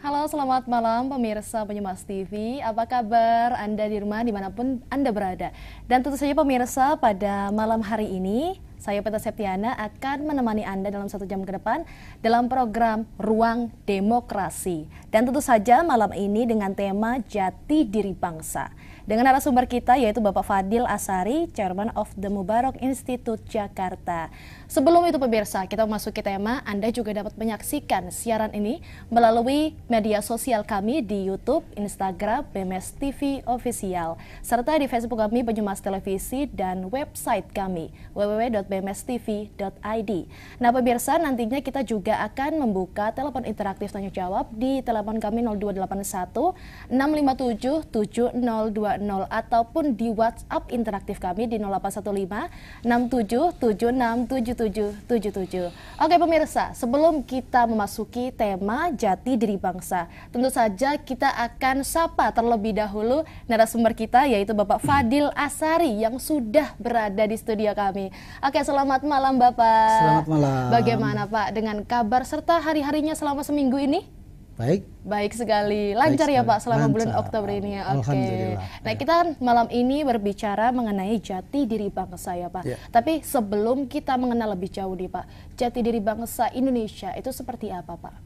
Halo, selamat malam pemirsa Penyumas TV. Apa kabar Anda di rumah dimanapun Anda berada? Dan tentu saja pemirsa, pada malam hari ini saya Peta Septiana akan menemani Anda dalam 1 jam ke depan dalam program Ruang Demokrasi. Dan tentu saja malam ini dengan tema Jati Diri Bangsa. Dengan narasumber kita yaitu Bapak Fadil Asari, Chairman of the Mubarak Institute Jakarta. Sebelum itu pemirsa, kita memasuki tema, Anda juga dapat menyaksikan siaran ini melalui media sosial kami di YouTube, Instagram, BMS TV Official, serta di Facebook kami Penyumas Televisi dan website kami www.bmstv.id. Nah pemirsa, nantinya kita juga akan membuka telepon interaktif tanya jawab di telepon kami 0281 657 7020 ataupun di WhatsApp interaktif kami di 0815 6776 7777. Oke pemirsa, sebelum kita memasuki tema Jati Diri Bangsa, tentu saja kita akan sapa terlebih dahulu narasumber kita yaitu Bapak Fadil Asari yang sudah berada di studio kami. Oke, selamat malam Bapak. Selamat malam. Bagaimana Pak dengan kabar serta hari-harinya selama seminggu ini? Baik. Baik sekali. Lancar ya Pak selama bulan Oktober ini ya. Oke. Nah, kita malam ini berbicara mengenai jati diri bangsa ya Pak. Ya. Tapi sebelum kita mengenal lebih jauh nih Pak, jati diri bangsa Indonesia itu seperti apa Pak?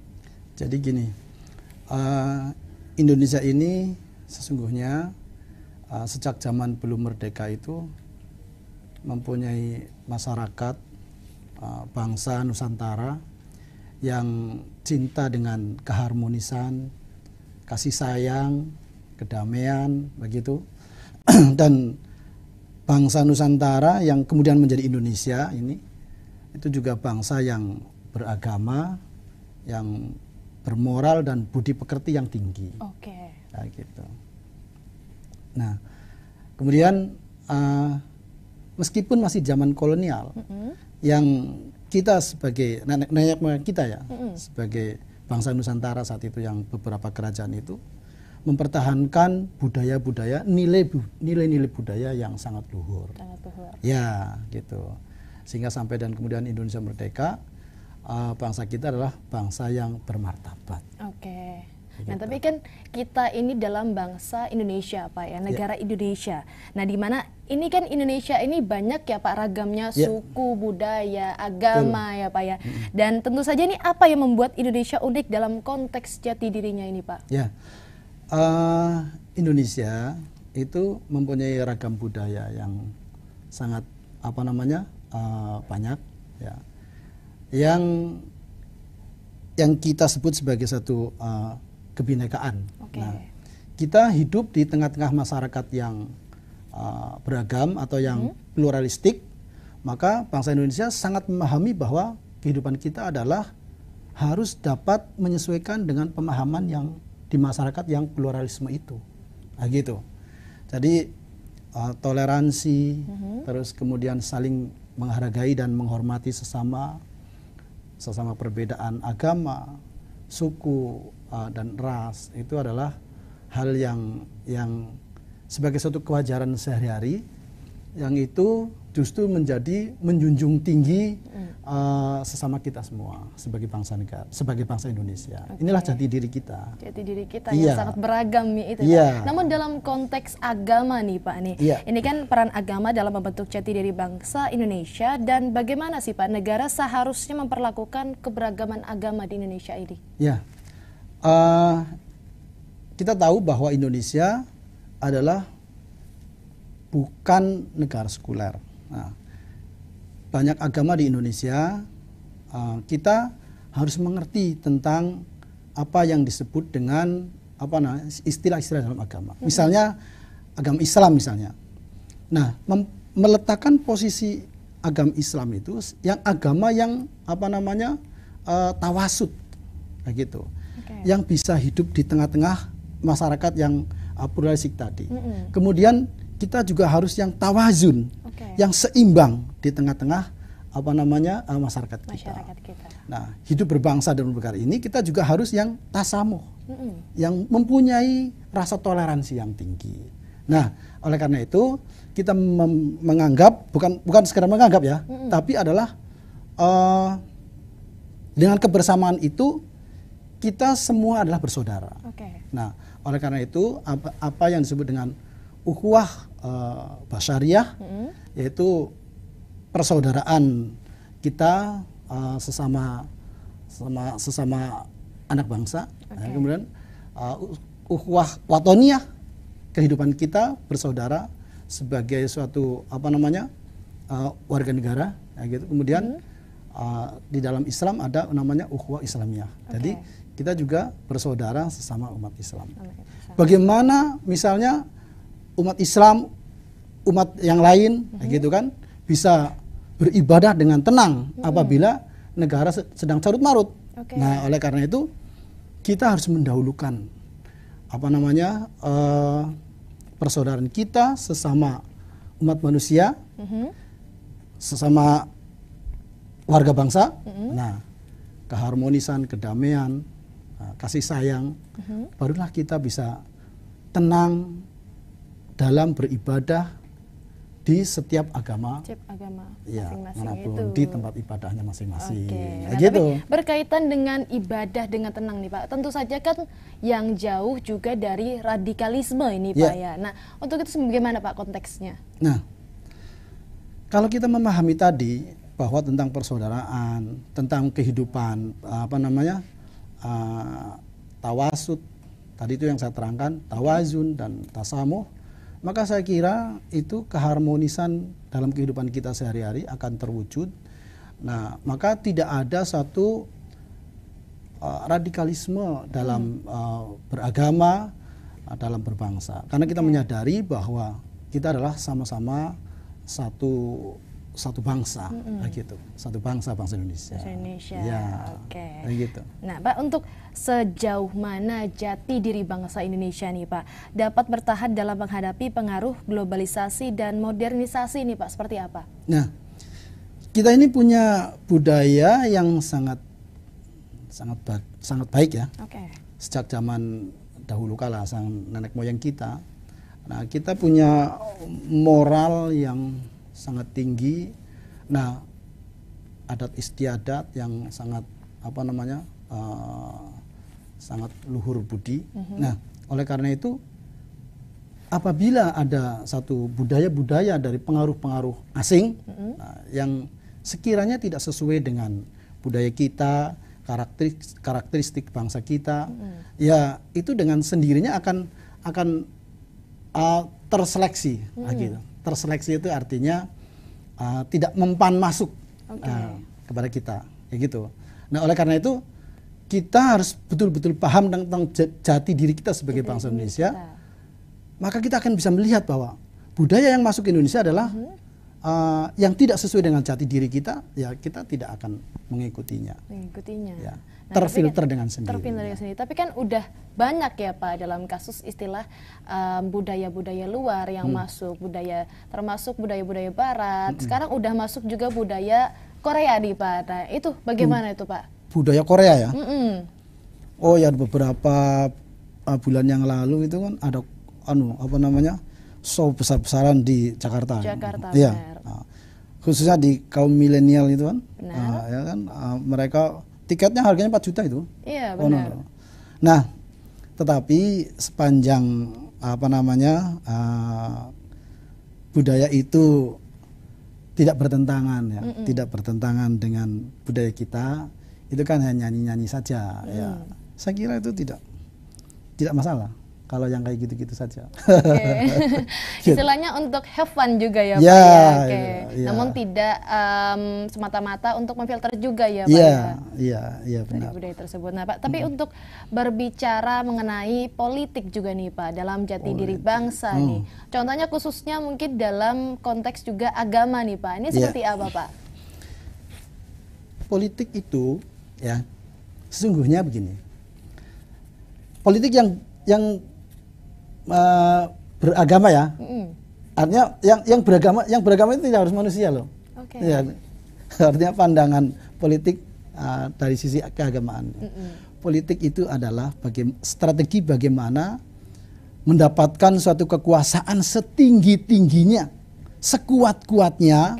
Jadi gini, Indonesia ini sesungguhnya sejak zaman belum merdeka itu mempunyai masyarakat bangsa Nusantara yang cinta dengan keharmonisan, kasih sayang, kedamaian, begitu. Dan bangsa Nusantara yang kemudian menjadi Indonesia ini, itu juga bangsa yang beragama, yang bermoral dan budi pekerti yang tinggi. Oke. Nah, gitu. Nah, kemudian meskipun masih zaman kolonial, yang kita sebagai nenek moyang kita ya, sebagai bangsa Nusantara saat itu yang beberapa kerajaan itu mempertahankan budaya-budaya, nilai-nilai budaya yang sangat luhur. Ya, gitu. Sehingga sampai dan kemudian Indonesia merdeka, bangsa kita adalah bangsa yang bermartabat. Oke. Nah, tapi kan kita ini dalam bangsa Indonesia Pak ya, negara Indonesia. Nah, di mana ini kan Indonesia ini banyak ya Pak ragamnya suku, budaya, agama ya Pak ya. Dan tentu saja ini apa yang membuat Indonesia unik dalam konteks jati dirinya ini Pak? Ya, Indonesia itu mempunyai ragam budaya yang sangat banyak ya. Yang kita sebut sebagai satu kebinekaan. Nah, kita hidup di tengah-tengah masyarakat yang beragam atau yang pluralistik, maka bangsa Indonesia sangat memahami bahwa kehidupan kita adalah harus dapat menyesuaikan dengan pemahaman yang di masyarakat yang pluralisme itu. Nah, gitu. Jadi toleransi, terus kemudian saling menghargai dan menghormati sesama perbedaan agama, suku dan ras, itu adalah hal yang sebagai suatu kewajaran sehari-hari yang itu justru menjunjung tinggi sesama kita semua sebagai bangsa negara, sebagai bangsa Indonesia. Inilah jati diri kita. Jati diri kita yang sangat beragam itu. Pak. Namun dalam konteks agama nih Pak nih, ini kan peran agama dalam membentuk jati diri bangsa Indonesia, dan bagaimana sih Pak negara seharusnya memperlakukan keberagaman agama di Indonesia ini? Ya, kita tahu bahwa Indonesia adalah bukan negara sekuler. Nah, banyak agama di Indonesia, kita harus mengerti tentang apa yang disebut dengan istilah-istilah dalam agama. Misalnya agama Islam misalnya. Nah, meletakkan posisi agama Islam itu yang agama yang tawasud, gitu, yang bisa hidup di tengah-tengah masyarakat yang pluralistik tadi. Kemudian kita juga harus yang tawazun, yang seimbang di tengah-tengah masyarakat kita. Nah, hidup berbangsa dan bernegara ini kita juga harus yang tasamuh, yang mempunyai rasa toleransi yang tinggi. Nah, oleh karena itu kita menganggap, bukan sekedar menganggap ya, tapi adalah dengan kebersamaan itu kita semua adalah bersaudara. Oke. Nah, oleh karena itu apa yang disebut dengan ukhuwah basyariah, yaitu persaudaraan kita sesama anak bangsa. Kemudian ukhuwah watoniyah, kehidupan kita bersaudara sebagai suatu warga negara, gitu. Kemudian di dalam Islam ada namanya ukhuwah Islamiyah. Jadi kita juga bersaudara sesama umat Islam. Bagaimana misalnya umat Islam, umat yang lain, gitu kan, bisa beribadah dengan tenang apabila negara sedang carut marut. Nah, oleh karena itu kita harus mendahulukan persaudaraan kita sesama umat manusia, sesama warga bangsa. Nah, keharmonisan, kedamaian, kasih sayang, barulah kita bisa tenang dalam beribadah di setiap agama, ya, manapun itu. Di tempat ibadahnya masing-masing. Nah, gitu. Tapi berkaitan dengan ibadah dengan tenang nih Pak, tentu saja kan yang jauh juga dari radikalisme ini Pak ya. Nah, untuk itu bagaimana Pak konteksnya? Nah, kalau kita memahami tadi bahwa tentang persaudaraan, tentang kehidupan tawasud, tadi itu yang saya terangkan, tawazun dan tasamuh, maka saya kira itu keharmonisan dalam kehidupan kita sehari-hari akan terwujud. Nah, maka tidak ada satu radikalisme dalam beragama, dalam berbangsa. Karena kita menyadari bahwa kita adalah sama-sama satu bangsa, gitu. Satu bangsa Indonesia. Ya, gitu. Nah, Pak, untuk sejauh mana jati diri bangsa Indonesia nih Pak dapat bertahan dalam menghadapi pengaruh globalisasi dan modernisasi nih Pak, seperti apa? Nah, kita ini punya budaya yang sangat baik ya. Sejak zaman dahulu kala, sang nenek moyang kita. Nah, kita punya moral yang sangat tinggi. Nah, adat istiadat yang sangat sangat luhur budi. Nah, oleh karena itu apabila ada satu budaya-budaya dari pengaruh-pengaruh asing yang sekiranya tidak sesuai dengan budaya kita, karakteristik bangsa kita, ya itu dengan sendirinya akan terseleksi, gitu. Terseleksi itu artinya tidak mempan masuk kepada kita, kayak gitu. Nah, oleh karena itu kita harus betul-betul paham tentang jati diri kita sebagai bangsa Indonesia. Maka kita akan bisa melihat bahwa budaya yang masuk ke Indonesia adalah yang tidak sesuai dengan jati diri kita, ya kita tidak akan mengikutinya. Ya. Nah, terfilter dengan sendiri. Tapi kan udah banyak ya Pak dalam kasus istilah budaya-budaya luar yang masuk, termasuk budaya-budaya Barat. Sekarang udah masuk juga budaya Korea nih Pak. Nah, itu bagaimana itu Pak? Budaya Korea ya? Oh ya, beberapa bulan yang lalu itu kan ada show besar-besaran di Jakarta. Iya. Khususnya di kaum milenial itu kan. Ya kan, mereka tiketnya harganya 4 juta itu. Iya, benar. Nah, tetapi sepanjang budaya itu tidak bertentangan ya, tidak bertentangan dengan budaya kita, itu kan hanya nyanyi-nyanyi saja ya. Saya kira itu tidak masalah kalau yang kayak gitu-gitu saja. Istilahnya untuk have fun juga ya Pak ya. Namun tidak semata-mata untuk memfilter juga ya Pak Iya, benar. Dari budaya tersebut. Nah Pak, tapi untuk berbicara mengenai politik juga nih Pak dalam jati diri bangsa nih. Contohnya khususnya mungkin dalam konteks juga agama nih Pak. Ini seperti apa Pak? Politik itu ya sesungguhnya begini. Politik yang beragama ya, artinya yang beragama itu tidak harus manusia loh. Ya, artinya pandangan politik dari sisi keagamaan. Politik itu adalah strategi bagaimana mendapatkan suatu kekuasaan setinggi-tingginya, sekuat-kuatnya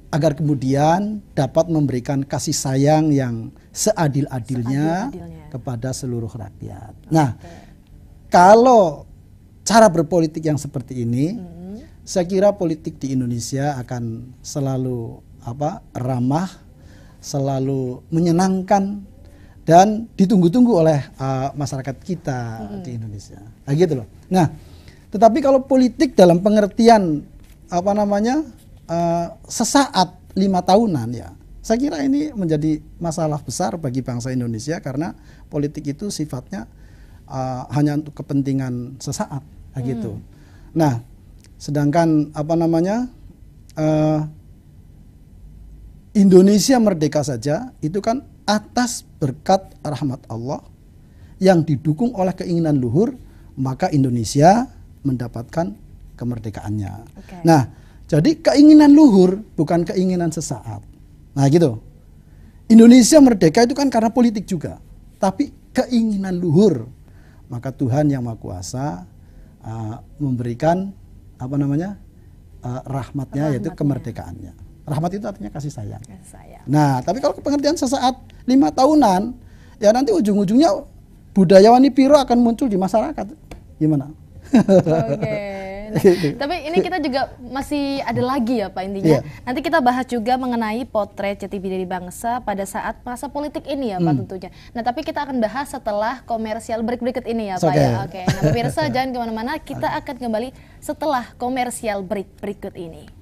agar kemudian dapat memberikan kasih sayang yang seadil-adilnya kepada seluruh rakyat. Nah, kalau cara berpolitik yang seperti ini, saya kira politik di Indonesia akan selalu ramah, selalu menyenangkan dan ditunggu-tunggu oleh masyarakat kita di Indonesia. Nah, gitu loh. Nah, tetapi kalau politik dalam pengertian sesaat 5 tahunan, ya saya kira ini menjadi masalah besar bagi bangsa Indonesia, karena politik itu sifatnya hanya untuk kepentingan sesaat, gitu. Nah, sedangkan Indonesia merdeka saja itu kan atas berkat rahmat Allah yang didukung oleh keinginan luhur, maka Indonesia mendapatkan kemerdekaannya. Nah, jadi keinginan luhur bukan keinginan sesaat. Nah, gitu. Indonesia merdeka itu kan karena politik juga, tapi keinginan luhur. Maka Tuhan yang Maha Kuasa memberikan rahmatnya, yaitu kemerdekaannya. Rahmat itu artinya kasih sayang. Nah, tapi kalau pengertian sesaat 5 tahunan, ya nanti ujung-ujungnya budayawan piro akan muncul di masyarakat. Gimana? Oke. Nah, tapi ini kita juga masih ada lagi ya Pak, intinya. Nanti kita bahas juga mengenai potret jati diri bangsa pada saat masa politik ini ya Pak, tentunya. Nah, tapi kita akan bahas setelah komersial berikut ini ya Pak ya. Oke. Nah, pemirsa jangan kemana-mana, kita akan kembali setelah komersial berikut ini.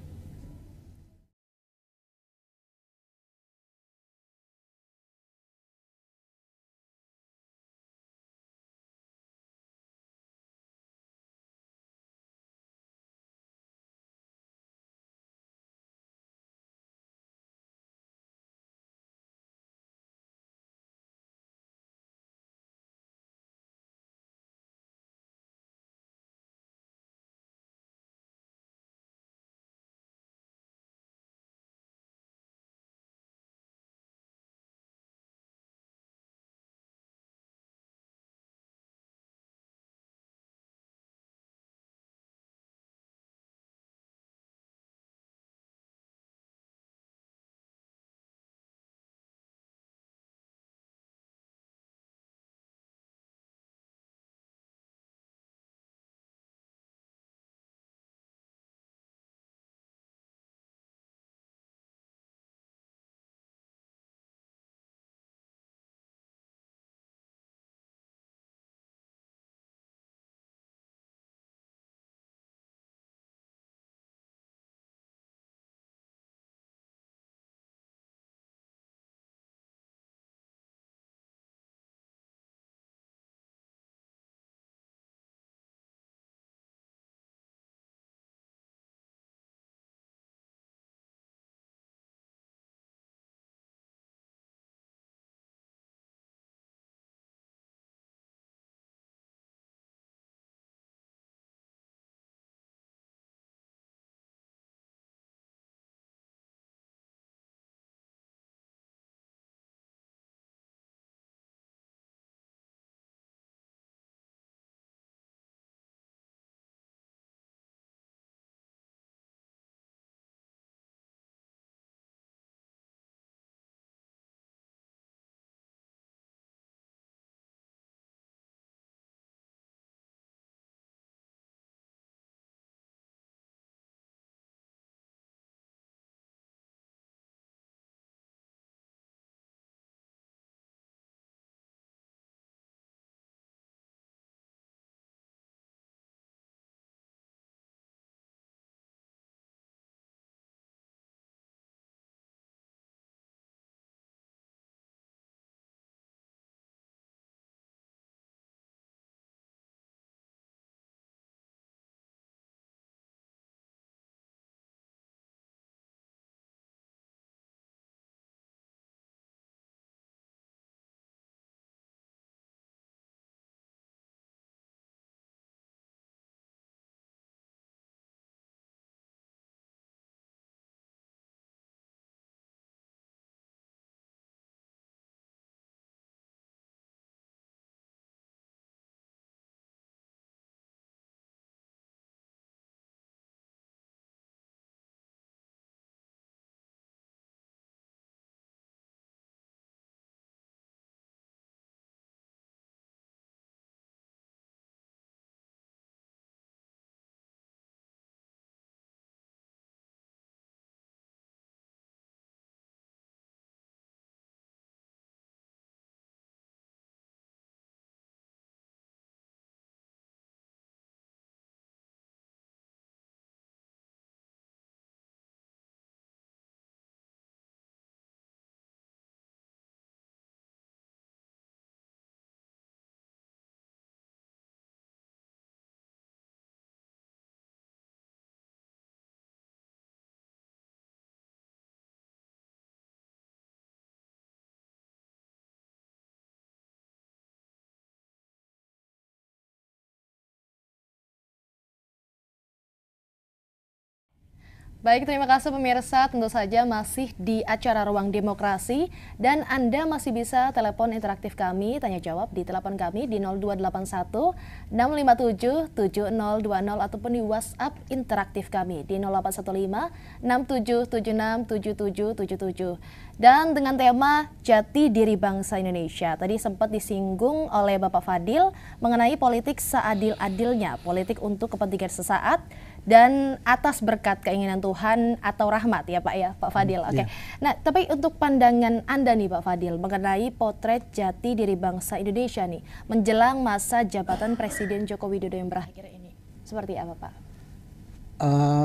Baik, terima kasih pemirsa. Tentu saja masih di acara Ruang Demokrasi dan Anda masih bisa telepon interaktif kami, tanya jawab di telepon kami di 0281 657 7020 ataupun di WhatsApp interaktif kami di 0815 6776 7777. Dan dengan tema Jati Diri Bangsa Indonesia. Tadi sempat disinggung oleh Bapak Fadil mengenai politik seadil-adilnya, politik untuk kepentingan sesaat dan atas berkat keinginan Tuhan atau rahmat ya Pak ya, Pak Fadil. Oke. Yeah. Nah, tapi untuk pandangan Anda nih Pak Fadil mengenai potret jati diri bangsa Indonesia nih menjelang masa jabatan Presiden Joko Widodo yang berakhir ini. Seperti apa Pak?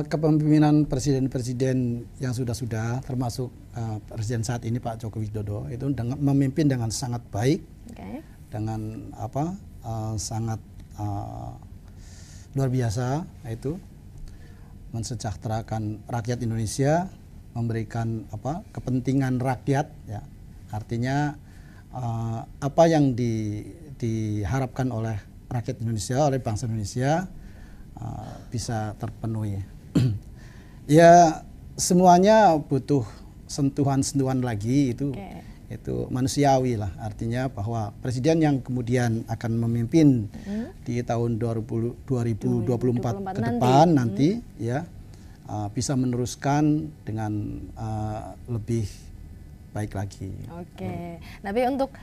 Kepemimpinan presiden-presiden yang sudah termasuk presiden saat ini Pak Joko Widodo itu memimpin dengan sangat baik, dengan sangat luar biasa, itu mensejahterakan rakyat Indonesia, memberikan kepentingan rakyat, ya. Artinya apa yang diharapkan oleh rakyat Indonesia, oleh bangsa Indonesia bisa terpenuhi. Ya, semuanya butuh sentuhan-sentuhan lagi, itu manusiawi lah. Artinya bahwa presiden yang kemudian akan memimpin di tahun 2024 ke depan nanti ya bisa meneruskan dengan lebih baik lagi. Oke. Tapi untuk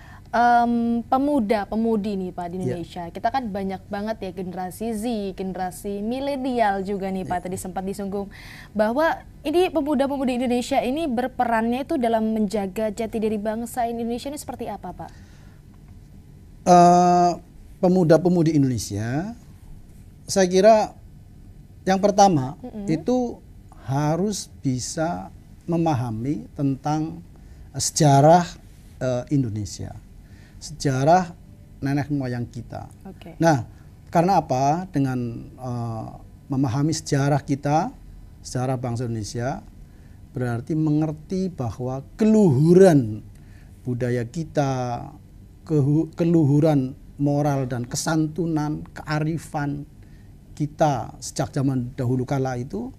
pemuda-pemudi nih Pak di Indonesia, kita kan banyak banget ya generasi Z, generasi milenial juga nih Pak. Tadi sempat disinggung bahwa ini pemuda-pemudi Indonesia ini berperannya itu dalam menjaga jati diri bangsa Indonesia ini seperti apa Pak? Pemuda-pemudi Indonesia, saya kira yang pertama itu harus bisa memahami tentang sejarah Indonesia, sejarah nenek moyang kita. Nah, karena apa? Dengan memahami sejarah kita, sejarah bangsa Indonesia, berarti mengerti bahwa keluhuran budaya kita, keluhuran moral dan kesantunan, kearifan kita sejak zaman dahulu kala itu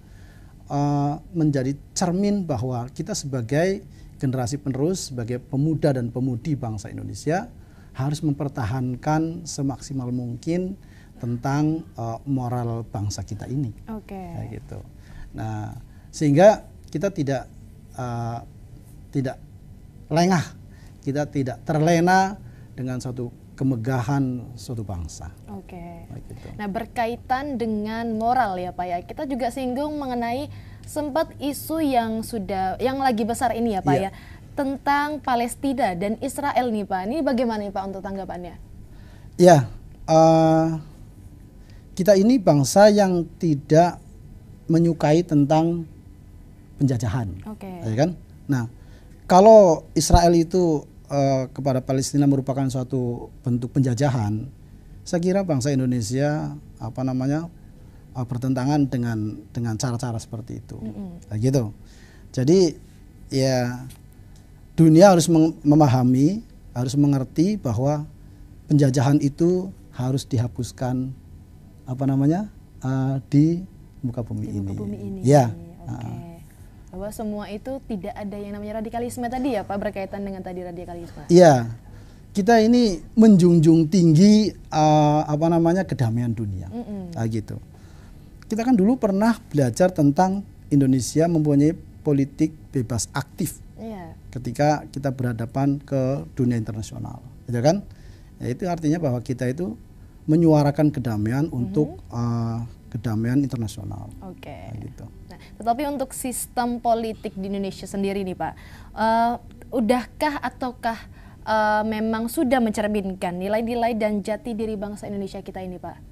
menjadi cermin bahwa kita sebagai generasi penerus, sebagai pemuda dan pemudi bangsa Indonesia harus mempertahankan semaksimal mungkin tentang moral bangsa kita ini. Kayak gitu. Nah, sehingga kita tidak lengah, kita tidak terlena dengan suatu kemegahan suatu bangsa. Gitu. Nah, berkaitan dengan moral ya Pak ya, kita juga singgung mengenai sempat isu yang lagi besar ini ya Pak ya, tentang Palestina dan Israel nih Pak. Ini bagaimana nih Pak untuk tanggapannya? Ya, kita ini bangsa yang tidak menyukai tentang penjajahan, ya kan? Nah, kalau Israel itu kepada Palestina merupakan suatu bentuk penjajahan, saya kira bangsa Indonesia bertentangan dengan cara-cara seperti itu. Gitu. Jadi ya dunia harus memahami, harus mengerti bahwa penjajahan itu harus dihapuskan di muka bumi ini. Ya. Bahwa semua itu tidak ada yang namanya radikalisme tadi ya Pak, berkaitan dengan tadi radikalisme. Iya. Kita ini menjunjung tinggi kedamaian dunia. Gitu. Kita kan dulu pernah belajar tentang Indonesia mempunyai politik bebas aktif ketika kita berhadapan ke dunia internasional, gitu kan? Ya, itu artinya bahwa kita itu menyuarakan kedamaian untuk kedamaian internasional. Gitu. Nah, tetapi untuk sistem politik di Indonesia sendiri nih Pak, udahkah ataukah memang sudah mencerminkan nilai-nilai dan jati diri bangsa Indonesia kita ini Pak?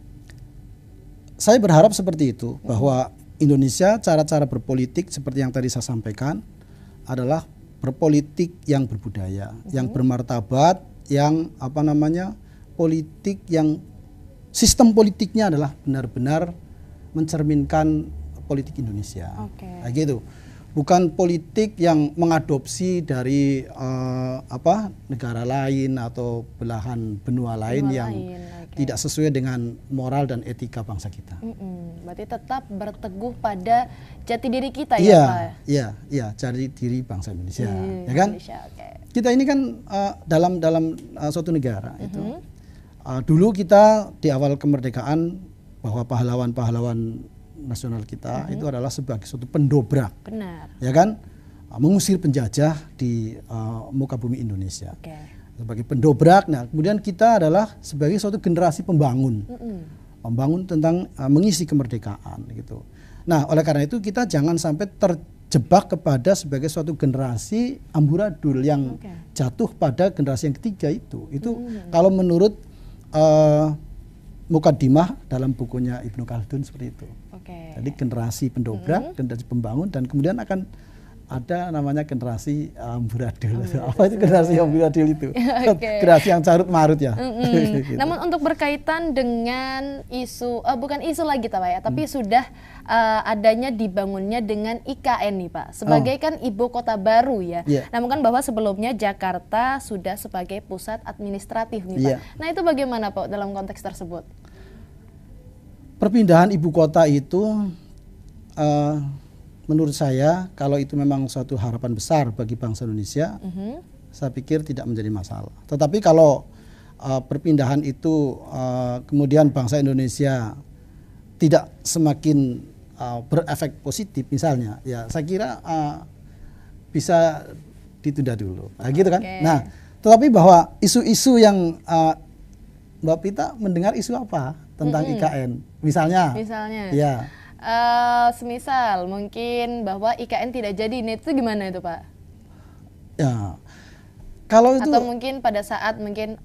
Saya berharap seperti itu, bahwa Indonesia cara-cara berpolitik seperti yang tadi saya sampaikan adalah berpolitik yang berbudaya, yang bermartabat, yang politik yang sistem politiknya adalah benar-benar mencerminkan politik Indonesia. Gitu. bukan politik yang mengadopsi dari negara lain atau belahan benua lain yang tidak sesuai dengan moral dan etika bangsa kita. Berarti tetap berteguh pada jati diri kita ya Pak? Iya, jati diri bangsa Indonesia, ya kan? Kita ini kan dalam suatu negara itu dulu kita di awal kemerdekaan bahwa pahlawan-pahlawan nasional kita itu adalah sebagai suatu pendobrak, ya kan, mengusir penjajah di muka bumi Indonesia. Sebagai pendobrak, nah kemudian kita adalah sebagai suatu generasi pembangun, membangun tentang mengisi kemerdekaan gitu. Nah oleh karena itu kita jangan sampai terjebak kepada sebagai suatu generasi amburadul yang jatuh pada generasi yang ketiga itu. Kalau menurut Mukaddimah dalam bukunya Ibnu Khaldun seperti itu. Jadi generasi pendobrak, generasi pembangun, dan kemudian akan ada namanya generasi amburadul. Apa itu generasi amburadul itu? Generasi yang carut marut ya. Gitu. Namun untuk berkaitan dengan isu, bukan isu lagi Pak ya, tapi sudah adanya dibangunnya dengan IKN nih Pak, sebagai kan ibu kota baru ya. Namun kan bahwa sebelumnya Jakarta sudah sebagai pusat administratif nih Pak. Nah itu bagaimana Pak dalam konteks tersebut? Perpindahan ibu kota itu menurut saya kalau itu memang suatu harapan besar bagi bangsa Indonesia, saya pikir tidak menjadi masalah. Tetapi kalau perpindahan itu kemudian bangsa Indonesia tidak semakin berefek positif misalnya, ya saya kira bisa ditunda dulu, gitu kan. Nah, tetapi bahwa isu-isu yang Mbak Pita mendengar isu apa tentang IKN, misalnya, ya. Semisal mungkin bahwa IKN tidak jadi, itu gimana itu Pak? Ya, kalau itu atau mungkin pada saat mungkin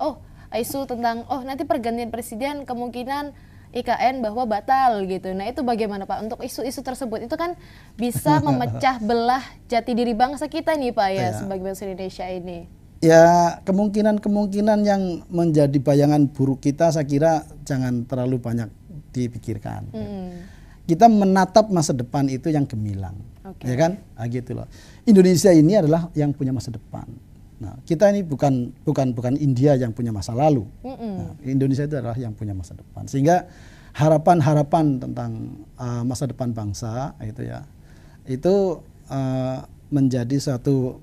isu tentang nanti pergantian presiden kemungkinan IKN bahwa batal gitu. Nah itu bagaimana Pak untuk isu-isu tersebut? Itu kan bisa memecah belah jati diri bangsa kita nih Pak ya, sebagai bangsa Indonesia ini. Ya kemungkinan-kemungkinan yang menjadi bayangan buruk kita saya kira jangan terlalu banyak dipikirkan. Kita menatap masa depan itu yang gemilang, ya kan? Nah, gitu loh. Indonesia ini adalah yang punya masa depan. Nah, kita ini bukan India yang punya masa lalu. Nah, Indonesia itu adalah yang punya masa depan. Sehingga harapan-harapan tentang masa depan bangsa itu menjadi suatu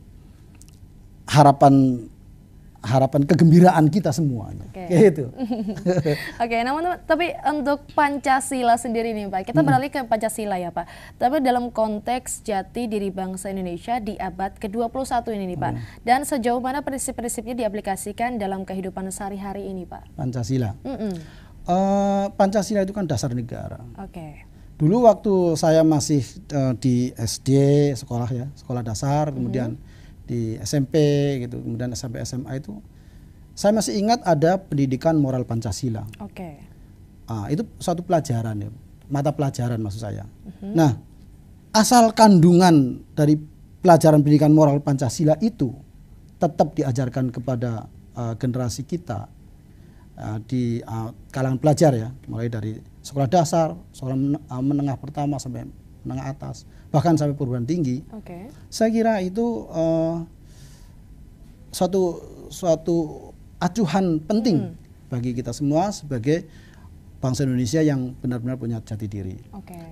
harapan kegembiraan kita semuanya. Gitu. Namun tapi untuk Pancasila sendiri nih Pak, kita beralih ke Pancasila ya Pak. Tapi dalam konteks jati diri bangsa Indonesia di abad ke-21 ini nih Pak. Dan sejauh mana prinsip-prinsipnya diaplikasikan dalam kehidupan sehari-hari ini Pak? Pancasila. Pancasila itu kan dasar negara. Dulu waktu saya masih di SD, sekolah dasar, kemudian di SMP gitu, kemudian sampai SMA itu saya masih ingat ada pendidikan moral Pancasila. Itu suatu pelajaran ya, mata pelajaran maksud saya. Nah, asal kandungan dari pelajaran pendidikan moral Pancasila itu tetap diajarkan kepada generasi kita di kalangan pelajar ya, mulai dari sekolah dasar, sekolah menengah pertama sampai menengah atas, bahkan sampai perguruan tinggi. Saya kira itu suatu acuan penting bagi kita semua sebagai bangsa Indonesia yang benar-benar punya jati diri.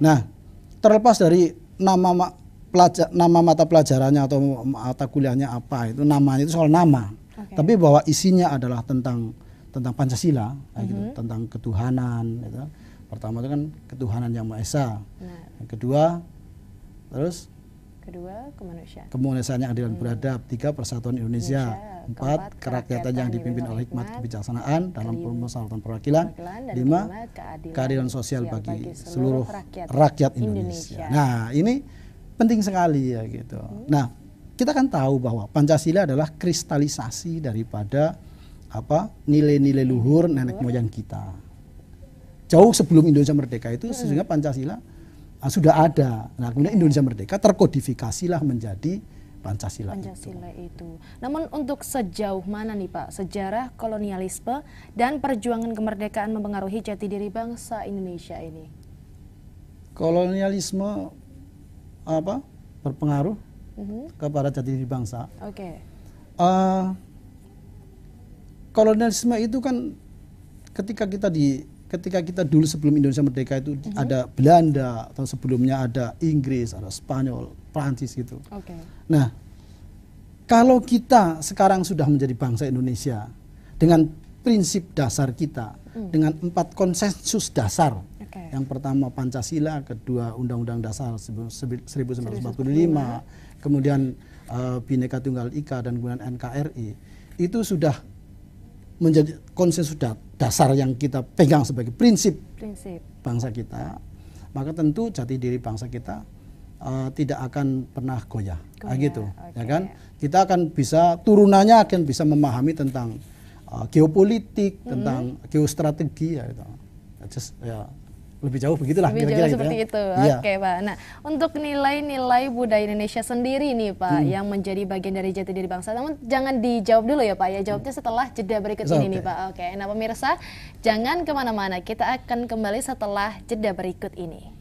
Nah, terlepas dari nama mata pelajarannya atau mata kuliahnya apa, itu namanya itu soal nama. Tapi bahwa isinya adalah tentang Pancasila, gitu, tentang ketuhanan. Gitu. Pertama itu kan ketuhanan yang Maha Esa. Yang kedua kemanusiaan yang adil dan beradab. 3, persatuan Indonesia. 4, kerakyatan yang dipimpin oleh hikmat kebijaksanaan dalam permusyawaratan perwakilan. 5, keadilan sosial bagi seluruh rakyat Indonesia. Nah, ini penting sekali ya gitu. Nah, kita kan tahu bahwa Pancasila adalah kristalisasi daripada nilai-nilai luhur nenek moyang kita. Jauh sebelum Indonesia merdeka itu sesungguhnya Pancasila sudah ada. Nah, kemudian Indonesia merdeka terkodifikasilah menjadi Pancasila itu. Namun untuk sejauh mana nih Pak sejarah kolonialisme dan perjuangan kemerdekaan mempengaruhi jati diri bangsa Indonesia ini? Kolonialisme berpengaruh kepada jati diri bangsa. Oke. Kolonialisme itu kan ketika kita dulu sebelum Indonesia merdeka itu ada Belanda, atau sebelumnya ada Inggris, ada Spanyol, Prancis gitu. Oke. Nah, kalau kita sekarang sudah menjadi bangsa Indonesia dengan prinsip dasar kita, dengan 4 konsensus dasar. Oke. Yang pertama Pancasila, kedua Undang-Undang Dasar 1945, kemudian Bhinneka Tunggal Ika, dan kemudian NKRI. Itu sudah menjadi konsensus dasar yang kita pegang sebagai prinsip bangsa kita. Maka tentu jati diri bangsa kita tidak akan pernah goyah. Gitu, ya kan? Kita akan bisa, turunannya akan bisa memahami tentang geopolitik, tentang geostrategi, ya, gitu. Ya, lebih jauh begitulah kira-kira seperti itu. Iya. Oke, Pak. Nah, untuk nilai-nilai budaya Indonesia sendiri nih, Pak, yang menjadi bagian dari jati diri bangsa. Namun jangan dijawab dulu ya, Pak. Ya, jawabnya setelah jeda berikut ini nih, Pak. Oke. Nah, pemirsa, jangan kemana-mana. Kita akan kembali setelah jeda berikut ini.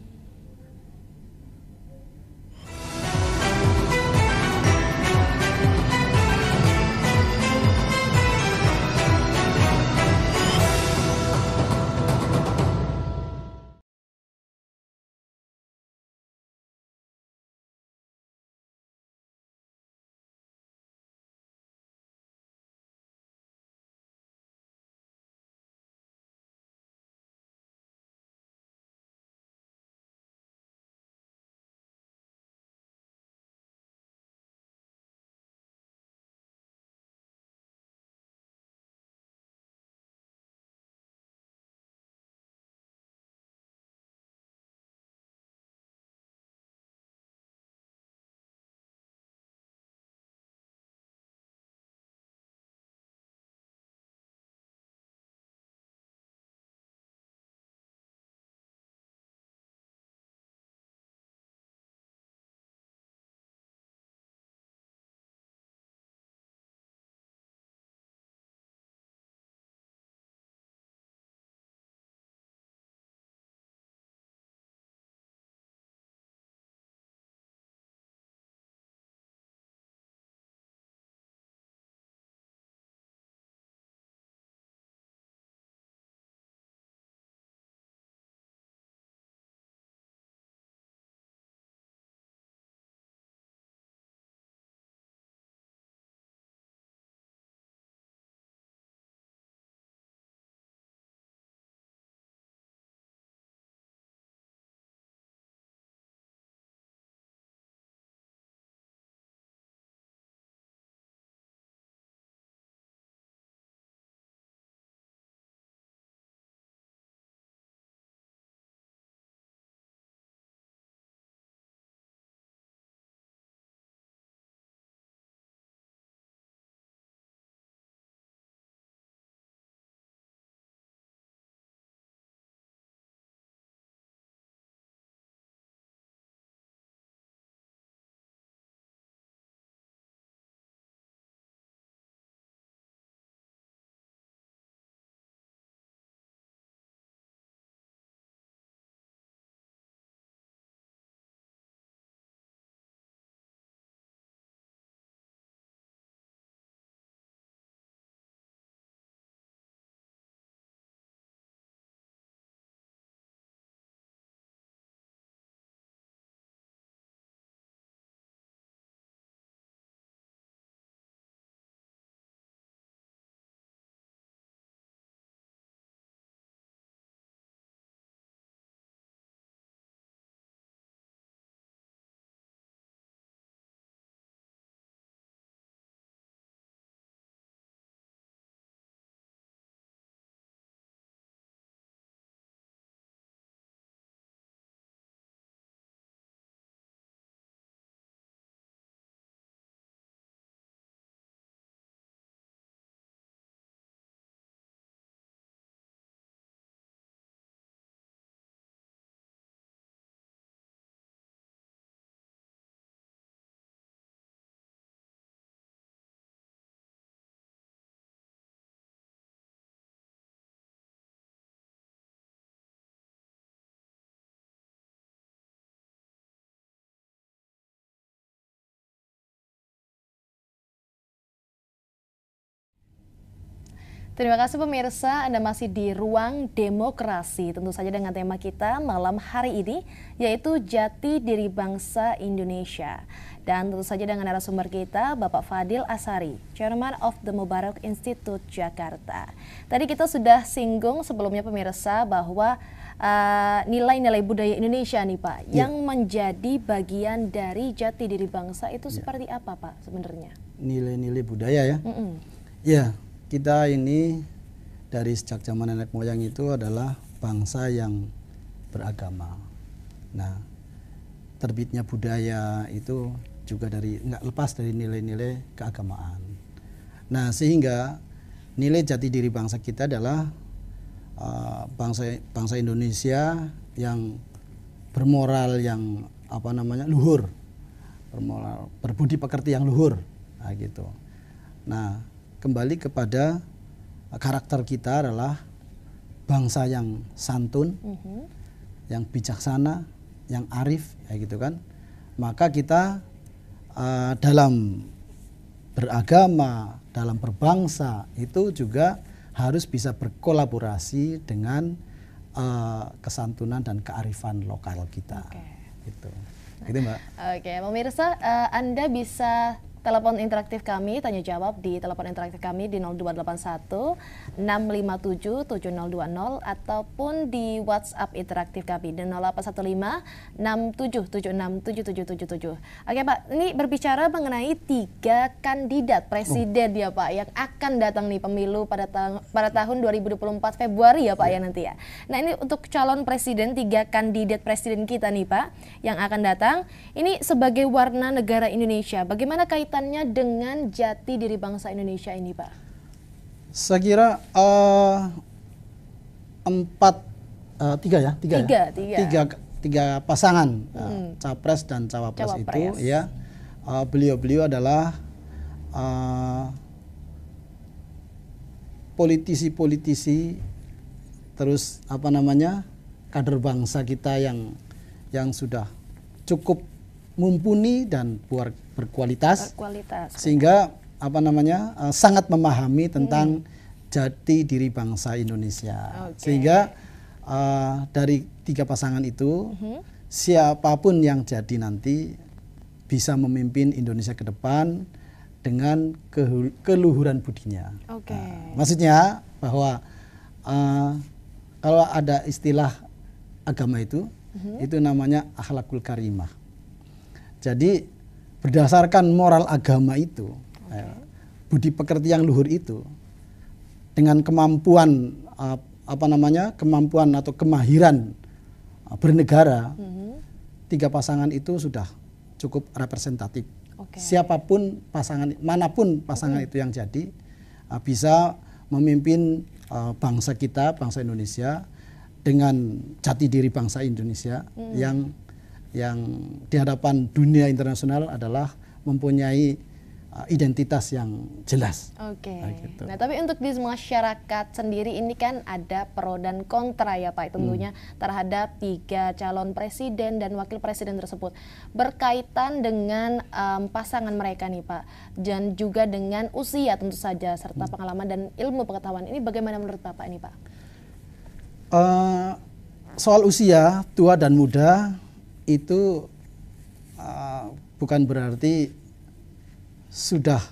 Terima kasih pemirsa, Anda masih di Ruang Demokrasi. Tentu saja dengan tema kita malam hari ini, yaitu Jati Diri Bangsa Indonesia. Dan tentu saja dengan narasumber kita, Bapak Fadil Asari, Chairman of the Mubarak Institute Jakarta. Tadi kita sudah singgung sebelumnya pemirsa bahwa nilai-nilai budaya Indonesia nih Pak, yang menjadi bagian dari jati diri bangsa itu seperti apa Pak sebenarnya? Nilai-nilai budaya ya? Ya, kita ini dari sejak zaman nenek moyang itu adalah bangsa yang beragama. Nah, terbitnya budaya itu juga nggak lepas dari nilai-nilai keagamaan. Nah, sehingga nilai jati diri bangsa kita adalah bangsa Indonesia yang bermoral yang luhur, bermoral, berbudi pekerti yang luhur, nah gitu. Nah, kembali kepada karakter kita adalah bangsa yang santun, yang bijaksana, yang arif, ya gitu kan. Maka kita dalam beragama, dalam berbangsa itu juga harus bisa berkolaborasi dengan kesantunan dan kearifan lokal kita. Gitu. Gitu Mbak. Oke, pemirsa, Anda bisa telepon interaktif kami, tanya jawab di telepon interaktif kami di 0281 657 7020 ataupun di WhatsApp interaktif kami di 0815 6776 7777. Oke Pak, ini berbicara mengenai 3 kandidat presiden ya Pak yang akan datang nih pemilu pada tahun 2024 Februari ya Pak ya nanti ya. Nah, ini untuk calon presiden, 3 kandidat presiden kita nih Pak yang akan datang, ini sebagai warna negara Indonesia. Bagaimana kaitannya dengan jati diri bangsa Indonesia ini Pak? Saya kira tiga pasangan capres dan cawapres itu ya, beliau-beliau adalah politisi-politisi, terus kader bangsa kita yang sudah cukup mumpuni dan berkualitas, sehingga sangat memahami tentang jati diri bangsa Indonesia. Sehingga dari 3 pasangan itu siapapun yang jadi nanti bisa memimpin Indonesia ke depan dengan keluhuran budinya. Maksudnya bahwa kalau ada istilah agama itu namanya akhlakul karimah. Jadi berdasarkan moral agama itu, budi pekerti yang luhur itu, dengan kemampuan kemampuan atau kemahiran bernegara, 3 pasangan itu sudah cukup representatif. Siapapun manapun pasangan itu yang jadi, bisa memimpin bangsa kita, bangsa Indonesia dengan jati diri bangsa Indonesia yang di hadapan dunia internasional adalah mempunyai identitas yang jelas. Gitu. Nah, tapi untuk di masyarakat sendiri ini kan ada pro dan kontra ya Pak, tentunya terhadap 3 calon presiden dan wakil presiden tersebut, berkaitan dengan pasangan mereka nih Pak, dan juga dengan usia tentu saja serta pengalaman dan ilmu pengetahuan. Ini bagaimana menurut Bapak ini Pak? Soal usia tua dan muda itu bukan berarti sudah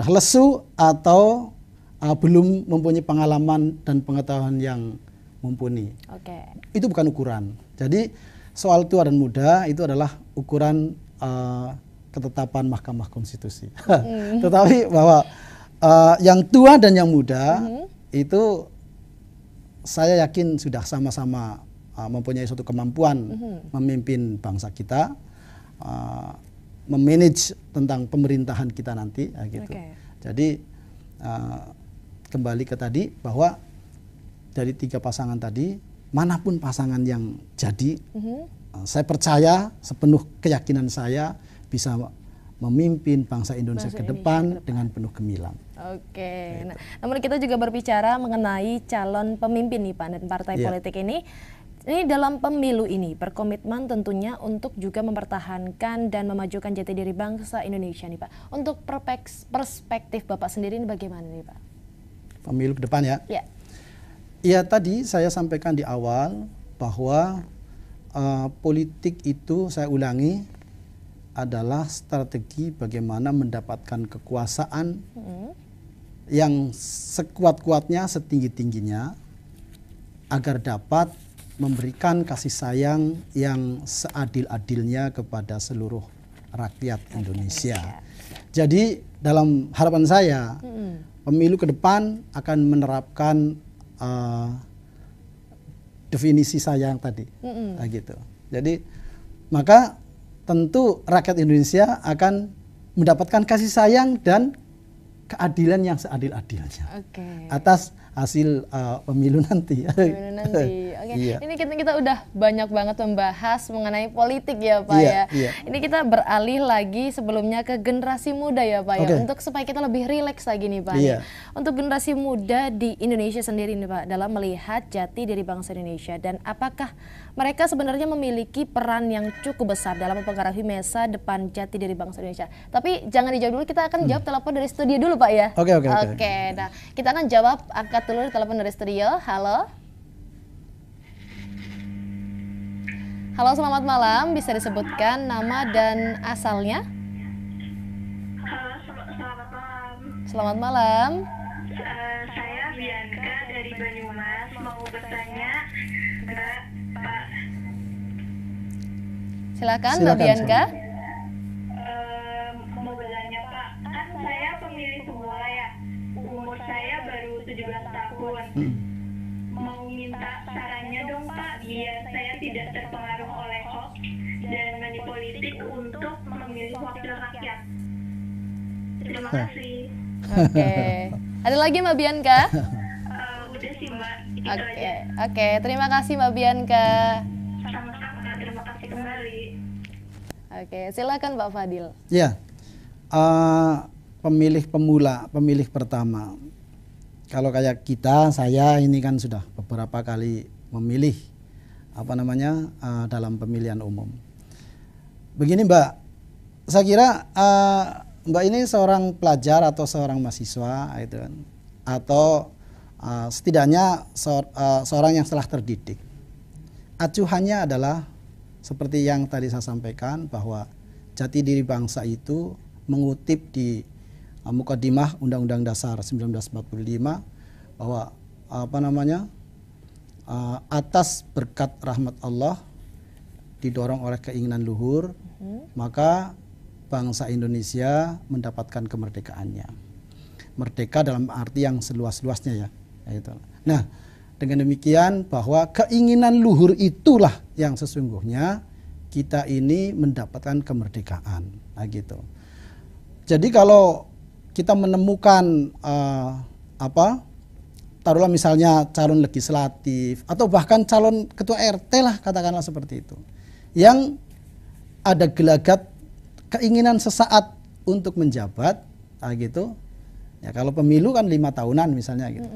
lesu atau belum mempunyai pengalaman dan pengetahuan yang mumpuni. Itu bukan ukuran. Jadi soal tua dan muda itu adalah ukuran ketetapan Mahkamah Konstitusi. Tetapi bahwa yang tua dan yang muda itu saya yakin sudah sama-sama mempunyai suatu kemampuan memimpin bangsa kita, memanage tentang pemerintahan kita nanti, gitu. Jadi kembali ke tadi bahwa dari 3 pasangan tadi, manapun pasangan yang jadi, saya percaya sepenuh keyakinan saya bisa memimpin bangsa Indonesia ke depan dengan penuh gemilang. Nah, namun kita juga berbicara mengenai calon pemimpin nih Pak, dan partai politik ini dalam pemilu ini berkomitmen tentunya untuk juga mempertahankan dan memajukan jati diri bangsa Indonesia nih Pak. Untuk perspektif Bapak sendiri ini bagaimana nih Pak? pemilu ke depan ya. Ya. Ya tadi saya sampaikan di awal bahwa politik itu, saya ulangi, adalah strategi bagaimana mendapatkan kekuasaan yang sekuat-kuatnya, setinggi-tingginya, agar dapat memberikan kasih sayang yang seadil-adilnya kepada seluruh rakyat Indonesia. Jadi dalam harapan saya, pemilu ke depan akan menerapkan definisi saya yang tadi, gitu. Jadi maka tentu rakyat Indonesia akan mendapatkan kasih sayang dan keadilan yang seadil-adilnya atas hasil pemilu nanti. Pemilu nanti. Oke. Iya. Ini kita udah banyak banget membahas mengenai politik ya Pak Iya, ya. iya. Ini kita beralih lagi sebelumnya ke generasi muda ya Pak ya. Oke. Untuk supaya kita lebih rileks lagi nih Pak. Iya. Untuk generasi muda di Indonesia sendiri nih Pak, dalam melihat jati diri bangsa Indonesia, dan apakah mereka sebenarnya memiliki peran yang cukup besar dalam mempengaruhi masa depan jati diri bangsa Indonesia. Tapi jangan dijawab dulu, kita akan jawab telepon dari studio dulu Pak ya. Oke. Nah kita akan jawab, angkat dulu di telepon dari studio. Halo. Halo, selamat malam. Bisa disebutkan nama dan asalnya? Halo, selamat malam. Selamat malam. Saya Bianca dari Banyumas, mau bertanya ke Pak. Silakan Mbak Bianca. Mau bertanya Pak, kan saya pemilih semula ya. Umur saya baru 17 tahun. Mau minta sarannya dong Pak, biar saya tidak terpengaruh oleh hoax dan money politik untuk memilih wakil rakyat. Terima kasih. Oke. Ada lagi Mbak Bianca? Udah sih Mbak, itu Oke. aja. Oke, terima kasih Mbak Bianca. Sama-sama, terima kasih kembali. Oke, silakan Pak Fadil. Ya, pemilih pemula, pemilih pertama. Kalau kayak kita, saya ini kan sudah beberapa kali memilih dalam pemilihan umum. Begini Mbak, saya kira Mbak ini seorang pelajar atau seorang mahasiswa, itu kan, atau setidaknya seorang yang telah terdidik. Acuannya adalah seperti yang tadi saya sampaikan, bahwa jati diri bangsa itu mengutip di Mukadimah Undang-Undang Dasar 1945 bahwa atas berkat rahmat Allah didorong oleh keinginan luhur, maka bangsa Indonesia mendapatkan kemerdekaannya. Merdeka dalam arti yang seluas-luasnya ya. Gitu. Nah, dengan demikian bahwa keinginan luhur itulah yang sesungguhnya kita ini mendapatkan kemerdekaan. Nah, gitu. Jadi kalau kita menemukan taruhlah misalnya calon legislatif atau bahkan calon ketua RT lah, katakanlah seperti itu, yang ada gelagat keinginan sesaat untuk menjabat, gitu ya. Kalau pemilu kan 5 tahunan misalnya gitu.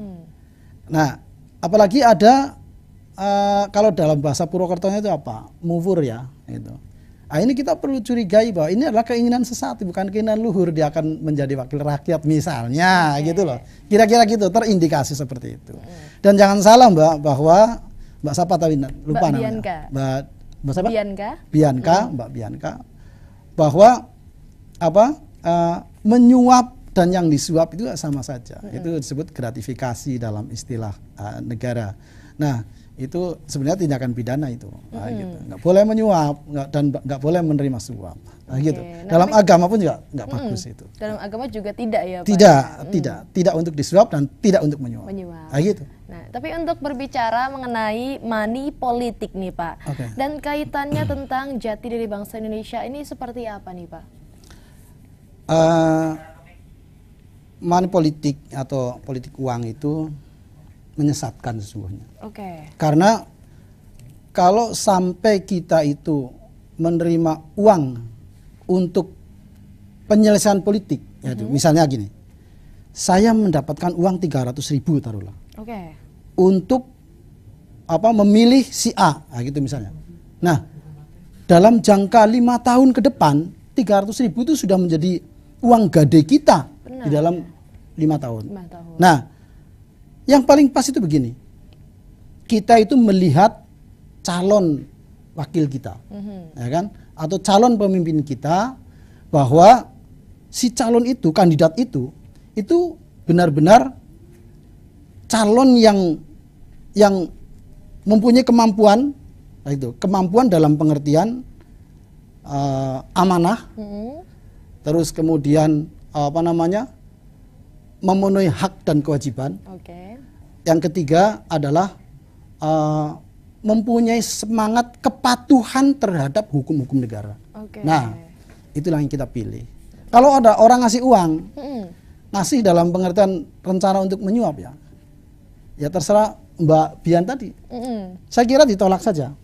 Nah, apalagi ada kalau dalam bahasa Purwokertonya itu apa, mufur ya, gitu. Nah, ini kita perlu curigai bahwa ini adalah keinginan sesaat, bukan keinginan luhur dia akan menjadi wakil rakyat misalnya, gitu loh. Kira-kira gitu, terindikasi seperti itu. Dan jangan salah Mbak, bahwa Mbak siapa tadi lupa namanya. Mbak siapa? Mbak Bianca, bahwa menyuap dan yang disuap itu sama saja. Itu disebut gratifikasi dalam istilah negara. Nah, itu sebenarnya tindakan pidana itu, gitu. Nggak boleh menyuap dan nggak boleh menerima suap, gitu. Nah, dalam agama pun juga nggak bagus itu. Dalam agama juga tidak ya Pak? Tidak untuk disuap dan tidak untuk menyuap. Gitu. Nah, tapi untuk berbicara mengenai money politik nih Pak, dan kaitannya tentang jati diri bangsa Indonesia ini seperti apa nih Pak? Money politik atau politik uang itu menyesatkan sesungguhnya. Karena kalau sampai kita itu menerima uang untuk penyelesaian politik, misalnya gini, saya mendapatkan uang 300.000 taruhlah, untuk memilih si A, gitu misalnya. Nah, dalam jangka 5 tahun ke depan, 300.000 itu sudah menjadi uang gade kita di dalam 5 tahun. Nah, Yang paling pas itu begini, kita itu melihat calon wakil kita, ya kan, atau calon pemimpin kita, bahwa si calon itu, kandidat itu benar-benar calon yang mempunyai kemampuan, itu kemampuan dalam pengertian amanah, terus kemudian memenuhi hak dan kewajiban. Yang ketiga adalah mempunyai semangat kepatuhan terhadap hukum-hukum negara. Nah, itulah yang kita pilih. Kalau ada orang ngasih uang, ngasih dalam pengertian rencana untuk menyuap, ya terserah Mbak Bian tadi. Saya kira ditolak saja.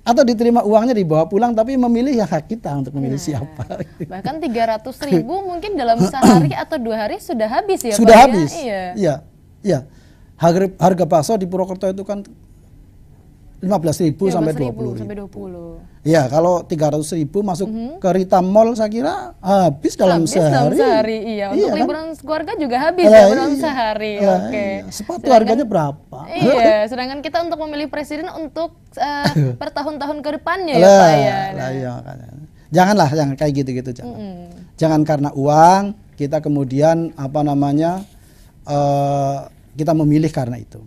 Atau diterima uangnya dibawa pulang, tapi memilih ya hak kita untuk memilih siapa. Bahkan 300.000 mungkin dalam sehari atau 2 hari sudah habis ya sudah Pak? Habis. Iya. Iya. Harga bakso di Purwokerto itu kan 15.000 sampai 20.000. Ya, kalau 300.000 masuk ke Rita Mall, saya kira habis dalam sehari. Iya. Untuk liburan keluarga juga habis dalam sehari. Sepatu harganya berapa? Iya, sedangkan kita untuk memilih presiden untuk bertahun-tahun ke depannya ya Pak ya. Janganlah yang kayak gitu-gitu, jangan karena uang kita kemudian kita memilih karena itu.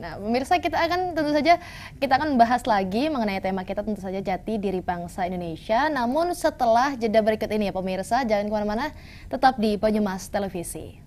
Nah pemirsa, kita akan bahas lagi mengenai tema kita, tentu saja jati diri bangsa Indonesia. Namun setelah jeda berikut ini ya pemirsa, jangan kemana-mana, tetap di Banyumas Televisi.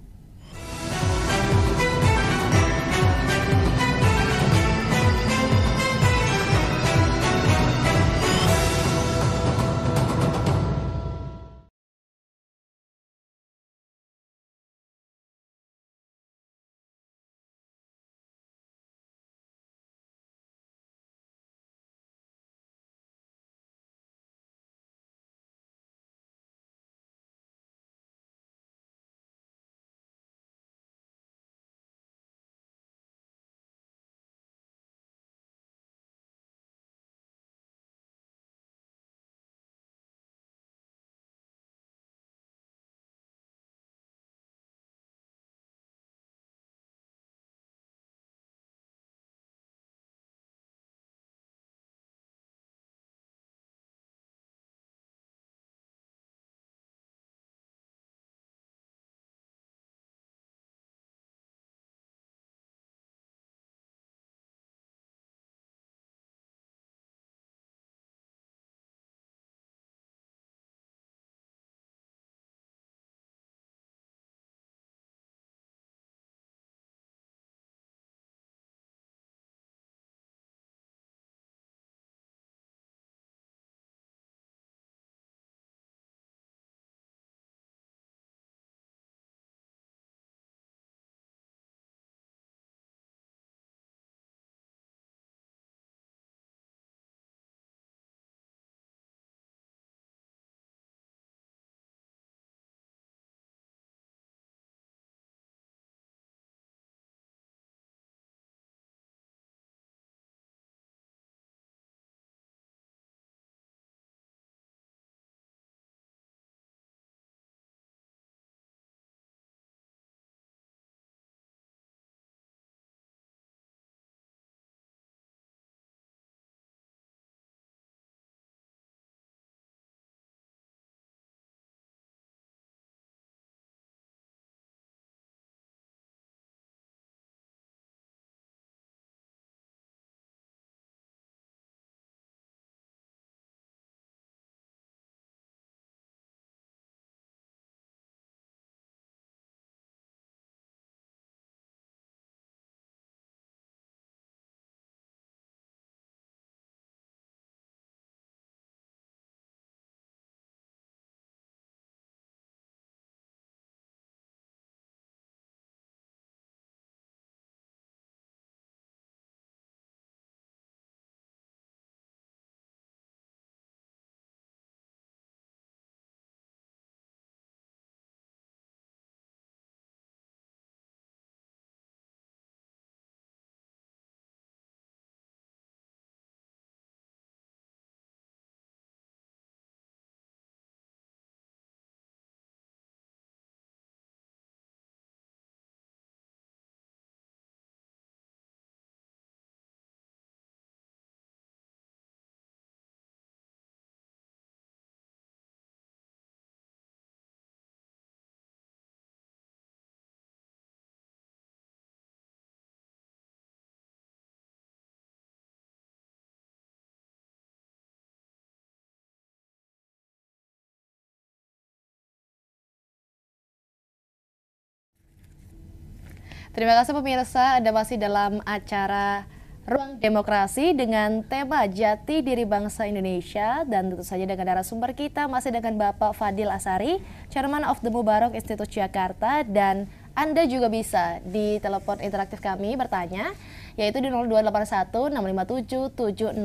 Terima kasih pemirsa, Anda masih dalam acara Ruang Demokrasi dengan tema Jati Diri Bangsa Indonesia, dan tentu saja dengan narasumber kita masih dengan Bapak Fadil Asari, Chairman of the Mubarak Institute Jakarta, dan Anda juga bisa di telepon interaktif kami bertanya, yaitu di 0281 657 7020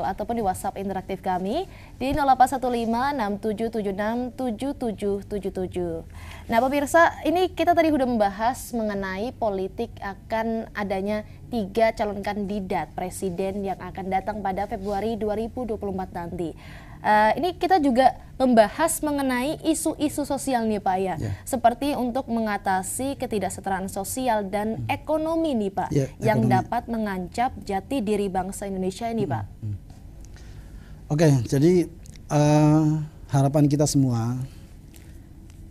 ataupun di WhatsApp interaktif kami di 0815 6776 7777. Nah pemirsa, ini kita tadi sudah membahas mengenai politik akan adanya 3 calon kandidat presiden yang akan datang pada Februari 2024 nanti. Ini kita juga membahas mengenai isu-isu sosial nih Pak ya, seperti untuk mengatasi ketidaksetaraan sosial dan ekonomi nih Pak, yang dapat mengancam jati diri bangsa Indonesia ini Pak. Oke, jadi harapan kita semua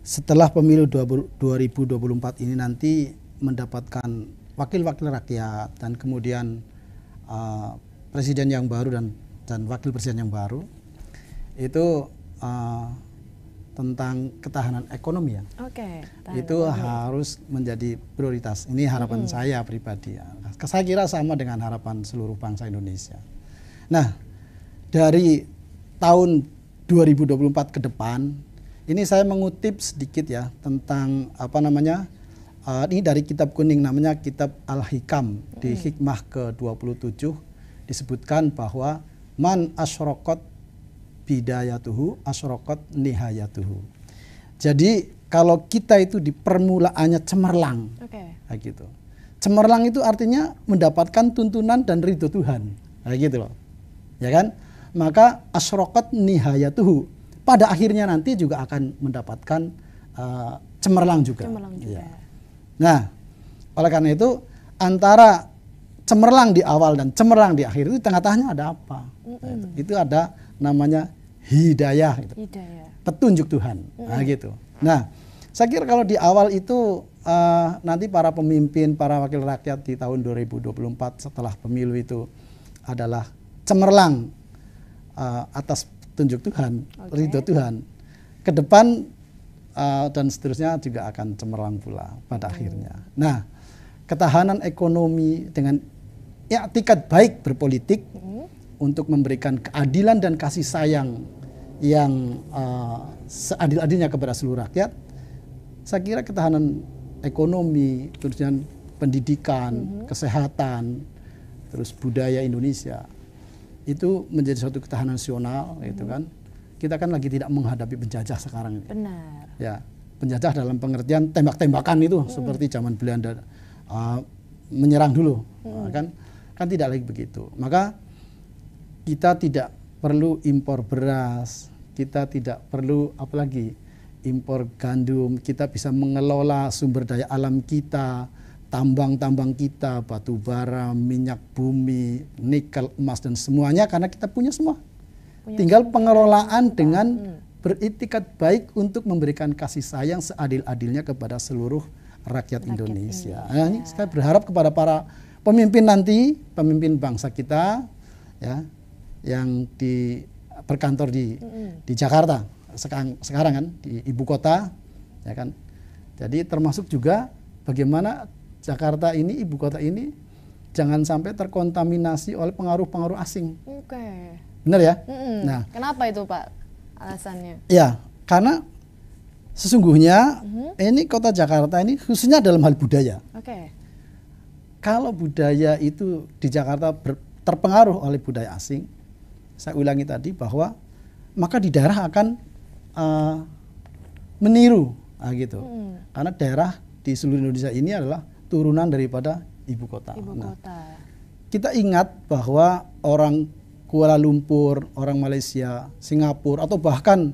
setelah pemilu 2024 ini nanti mendapatkan wakil-wakil rakyat dan kemudian presiden yang baru dan wakil presiden yang baru. Itu tentang ketahanan ekonomi ya. Itu harus menjadi prioritas. Ini harapan saya pribadi ya. Saya kira sama dengan harapan seluruh bangsa Indonesia. Nah, dari tahun 2024 ke depan, ini saya mengutip sedikit ya tentang ini dari kitab kuning namanya Kitab Al-Hikam. Di hikmah ke-27 disebutkan bahwa man asyraqat bidayatuhu asyraqat nihayatuhu. Jadi kalau kita itu di permulaannya cemerlang, kayak gitu. Cemerlang itu artinya mendapatkan tuntunan dan ridho Tuhan, kayak gitu loh, ya kan? Maka asyraqat nihayatuhu, pada akhirnya nanti juga akan mendapatkan cemerlang juga. Ya. Nah, oleh karena itu antara cemerlang di awal dan cemerlang di akhir itu tengah-tengahnya ada apa? Itu ada namanya hidayah, petunjuk Tuhan, gitu. Nah, saya kira kalau di awal itu nanti para pemimpin, para wakil rakyat di tahun 2024 setelah pemilu itu adalah cemerlang atas petunjuk Tuhan, ridho Tuhan. Ke depan dan seterusnya juga akan cemerlang pula pada akhirnya. Nah, ketahanan ekonomi dengan i'tikad baik berpolitik untuk memberikan keadilan dan kasih sayang yang seadil-adilnya kepada seluruh rakyat. Saya kira ketahanan ekonomi, terusnya pendidikan, kesehatan, terus budaya Indonesia itu menjadi suatu ketahanan nasional, gitu kan. Kita kan lagi tidak menghadapi penjajah sekarang. Benar. Ya, penjajah dalam pengertian tembak-tembakan itu seperti zaman Belanda menyerang dulu, kan tidak lagi begitu. Maka kita tidak perlu impor beras, kita tidak perlu apalagi impor gandum, kita bisa mengelola sumber daya alam kita, tambang-tambang kita, batu bara, minyak bumi, nikel, emas dan semuanya karena kita punya semua. Tinggal pengelolaan dengan beriktikad baik untuk memberikan kasih sayang seadil-adilnya kepada seluruh rakyat Indonesia. Nah, ini saya berharap kepada para pemimpin nanti, pemimpin bangsa kita ya, yang berkantor di Jakarta sekarang kan, di ibu kota, ya kan. Jadi termasuk juga bagaimana Jakarta ini, ibu kota ini, jangan sampai terkontaminasi oleh pengaruh-pengaruh asing. Benar ya? Nah, kenapa itu Pak alasannya? Ya, karena sesungguhnya ini kota Jakarta ini khususnya dalam hal budaya. Kalau budaya itu di Jakarta terpengaruh oleh budaya asing, saya ulangi tadi bahwa maka di daerah akan meniru, gitu. Karena daerah di seluruh Indonesia ini adalah turunan daripada ibu kota. Kita ingat bahwa orang Kuala Lumpur, orang Malaysia, Singapura, atau bahkan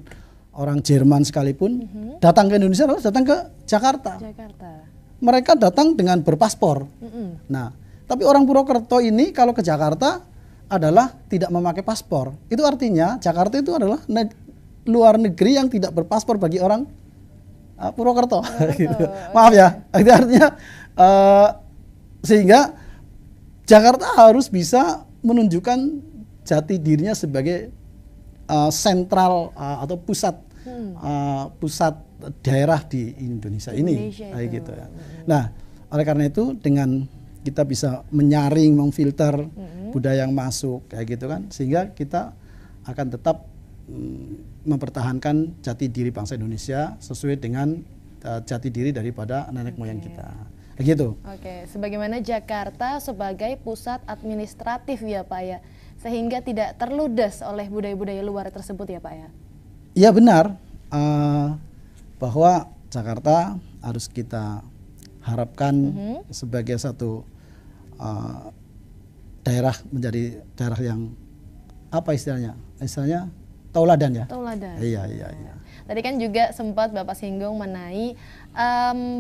orang Jerman sekalipun datang ke Indonesia, harus datang ke Jakarta. Mereka datang dengan berpaspor. Nah, tapi orang Purwokerto ini kalau ke Jakarta adalah tidak memakai paspor. Itu artinya Jakarta itu adalah luar negeri yang tidak berpaspor bagi orang Purwokerto. Gitu. Maaf ya, itu artinya sehingga Jakarta harus bisa menunjukkan jati dirinya sebagai sentral atau pusat pusat daerah di Indonesia ini, kayak gitu ya. Nah, oleh karena itu dengan kita bisa menyaring, memfilter budaya yang masuk kayak gitu kan, sehingga kita akan tetap mempertahankan jati diri bangsa Indonesia sesuai dengan jati diri daripada nenek moyang kita. Begitu. Oke, sebagaimana Jakarta sebagai pusat administratif ya Pak ya, sehingga tidak terludas oleh budaya-budaya luar tersebut ya Pak ya. Iya benar, bahwa Jakarta harus kita harapkan sebagai satu daerah, menjadi daerah yang apa istilahnya tauladan ya. Tauladan. Iya. Tadi kan juga sempat Bapak singgung mengenai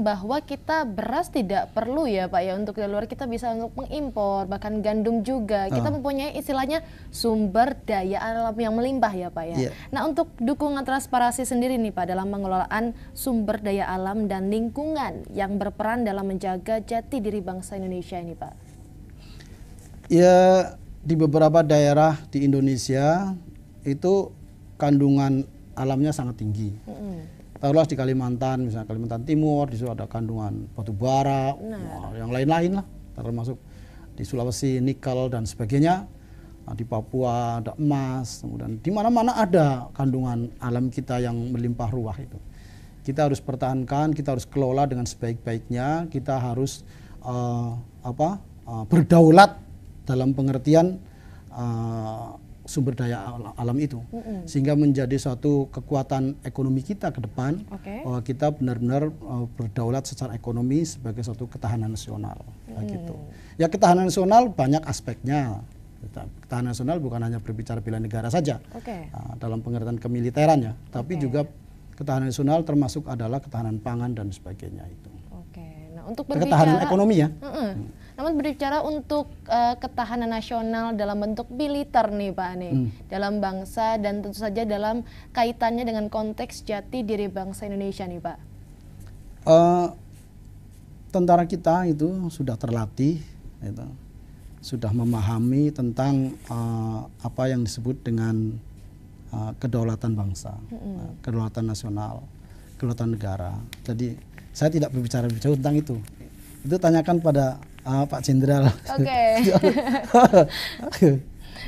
bahwa kita beras tidak perlu ya Pak ya untuk dari luar, kita bisa untuk mengimpor, bahkan gandum juga. Kita mempunyai istilahnya sumber daya alam yang melimpah ya Pak ya. Yeah. Nah, untuk dukungan transparansi sendiri nih Pak dalam pengelolaan sumber daya alam dan lingkungan yang berperan dalam menjaga jati diri bangsa Indonesia ini Pak. Ya, di beberapa daerah di Indonesia itu kandungan alamnya sangat tinggi. Taruhlah di Kalimantan, misalnya Kalimantan Timur, di situ ada kandungan batu bara, yang lain-lain lah, termasuk di Sulawesi nikel dan sebagainya. Nah, di Papua ada emas, kemudian di mana-mana ada kandungan alam kita yang melimpah ruah itu. Kita harus pertahankan, kita harus kelola dengan sebaik-baiknya, kita harus berdaulat dalam pengertian sumber daya alam itu, sehingga menjadi suatu kekuatan ekonomi kita ke depan, bahwa kita benar-benar berdaulat secara ekonomi sebagai suatu ketahanan nasional, gitu. Ya, ketahanan nasional banyak aspeknya. Ketahanan nasional bukan hanya berbicara bela negara saja, dalam pengertian kemiliteran ya, tapi juga ketahanan nasional termasuk adalah ketahanan pangan dan sebagainya itu. Nah, untuk berbicara ketahanan ekonomi ya. Namun berbicara untuk ketahanan nasional dalam bentuk militer nih Pak nih, dalam bangsa dan tentu saja dalam kaitannya dengan konteks jati diri bangsa Indonesia nih Pak. Tentara kita itu sudah terlatih, gitu, sudah memahami tentang apa yang disebut dengan kedaulatan bangsa, kedaulatan nasional, kedaulatan negara. Jadi saya tidak berbicara tentang itu. Itu tanyakan pada Pak Jenderal.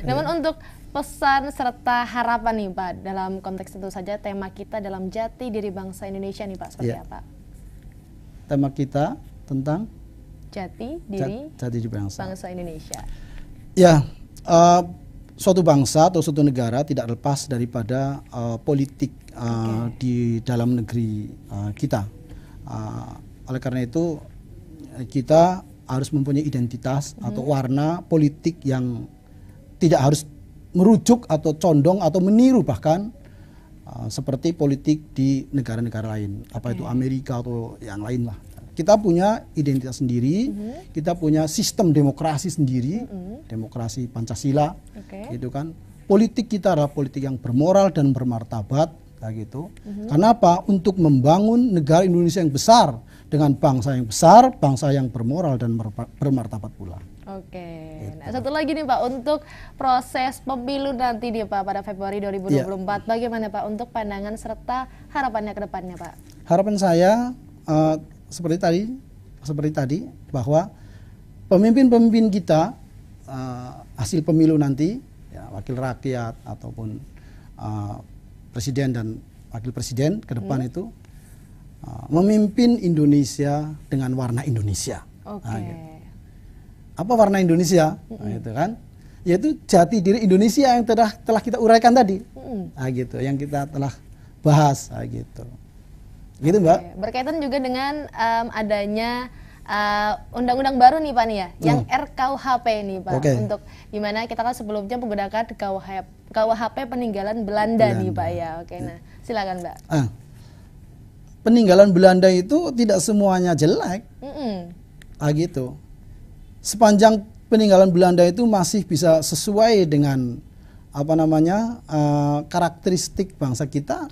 Namun untuk pesan serta harapan nih Pak dalam konteks tentu saja tema kita dalam jati diri bangsa Indonesia nih Pak, seperti apa? Tema kita tentang jati diri bangsa Indonesia. Ya, suatu bangsa atau suatu negara tidak lepas daripada politik di dalam negeri kita. Oleh karena itu kita harus mempunyai identitas atau warna politik yang tidak harus merujuk atau condong atau meniru bahkan seperti politik di negara-negara lain, apa itu Amerika atau yang lain lah. Kita punya identitas sendiri, kita punya sistem demokrasi sendiri, demokrasi Pancasila, gitu kan. Politik kita adalah politik yang bermoral dan bermartabat, kayak gitu. Karena apa? Untuk membangun negara Indonesia yang besar dengan bangsa yang besar, bangsa yang bermoral dan bermartabat pula. Gitu. Nah, satu lagi nih Pak, untuk proses pemilu nanti nih Pak pada Februari 2024, bagaimana Pak untuk pandangan serta harapannya ke depannya Pak? Harapan saya seperti tadi bahwa pemimpin-pemimpin kita hasil pemilu nanti, ya, wakil rakyat ataupun presiden dan wakil presiden ke depan itu memimpin Indonesia dengan warna Indonesia. Nah, gitu. Apa warna Indonesia? Nah, itu kan, yaitu jati diri Indonesia yang telah kita uraikan tadi. Nah, gitu, yang kita telah bahas, nah, gitu. Gitu Mbak. Berkaitan juga dengan adanya undang-undang baru nih Pak nih ya, yang RKUHP nih Pak, untuk dimana kita kan sebelumnya menggunakan KUHP peninggalan Belanda nih Pak ya. Nah silakan Mbak. Peninggalan Belanda itu tidak semuanya jelek, gitu. Sepanjang peninggalan Belanda itu masih bisa sesuai dengan karakteristik bangsa kita,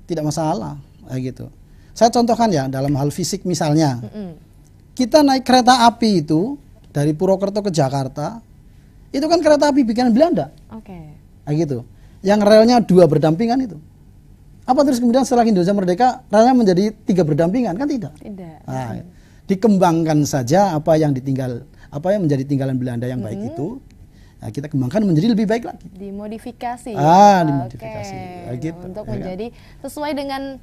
tidak masalah, gitu. Saya contohkan ya dalam hal fisik misalnya, kita naik kereta api itu dari Purwokerto ke Jakarta, itu kan kereta api bikinan Belanda, gitu. Yang relnya 2 berdampingan itu. Apa terus kemudian setelah Indonesia merdeka relnya menjadi 3 berdampingan? Kan tidak. Tidak. Nah, dikembangkan saja apa yang menjadi tinggalan Belanda yang baik itu. Nah, kita kembangkan menjadi lebih baik lagi. Dimodifikasi. Dimodifikasi. Gitu, untuk menjadi sesuai dengan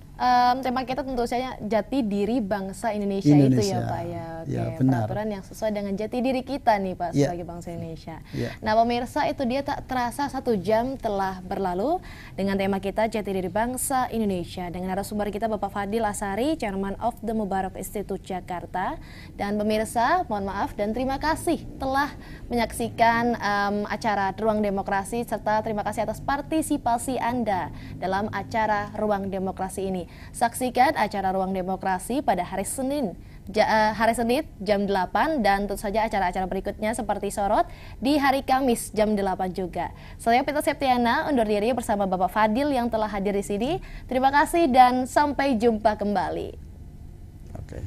tema kita tentu saja jati diri bangsa Indonesia itu ya Pak ya. Ya, benar. Peraturan yang sesuai dengan jati diri kita nih Pak sebagai bangsa Indonesia. Nah pemirsa, itu dia tak terasa 1 jam telah berlalu dengan tema kita jati diri bangsa Indonesia dengan narasumber kita Bapak Fadil Asari, Chairman of the Mubarak Institute Jakarta. Dan pemirsa, mohon maaf dan terima kasih telah menyaksikan acara Ruang Demokrasi, serta terima kasih atas partisipasi Anda dalam acara Ruang Demokrasi ini. Saksikan acara Ruang Demokrasi pada hari Senin jam 8, dan tentu saja acara-acara berikutnya seperti Sorot di hari Kamis jam 8 juga. Saya Peta Septiana undur diri bersama Bapak Fadil yang telah hadir di sini. Terima kasih dan sampai jumpa kembali. Oke.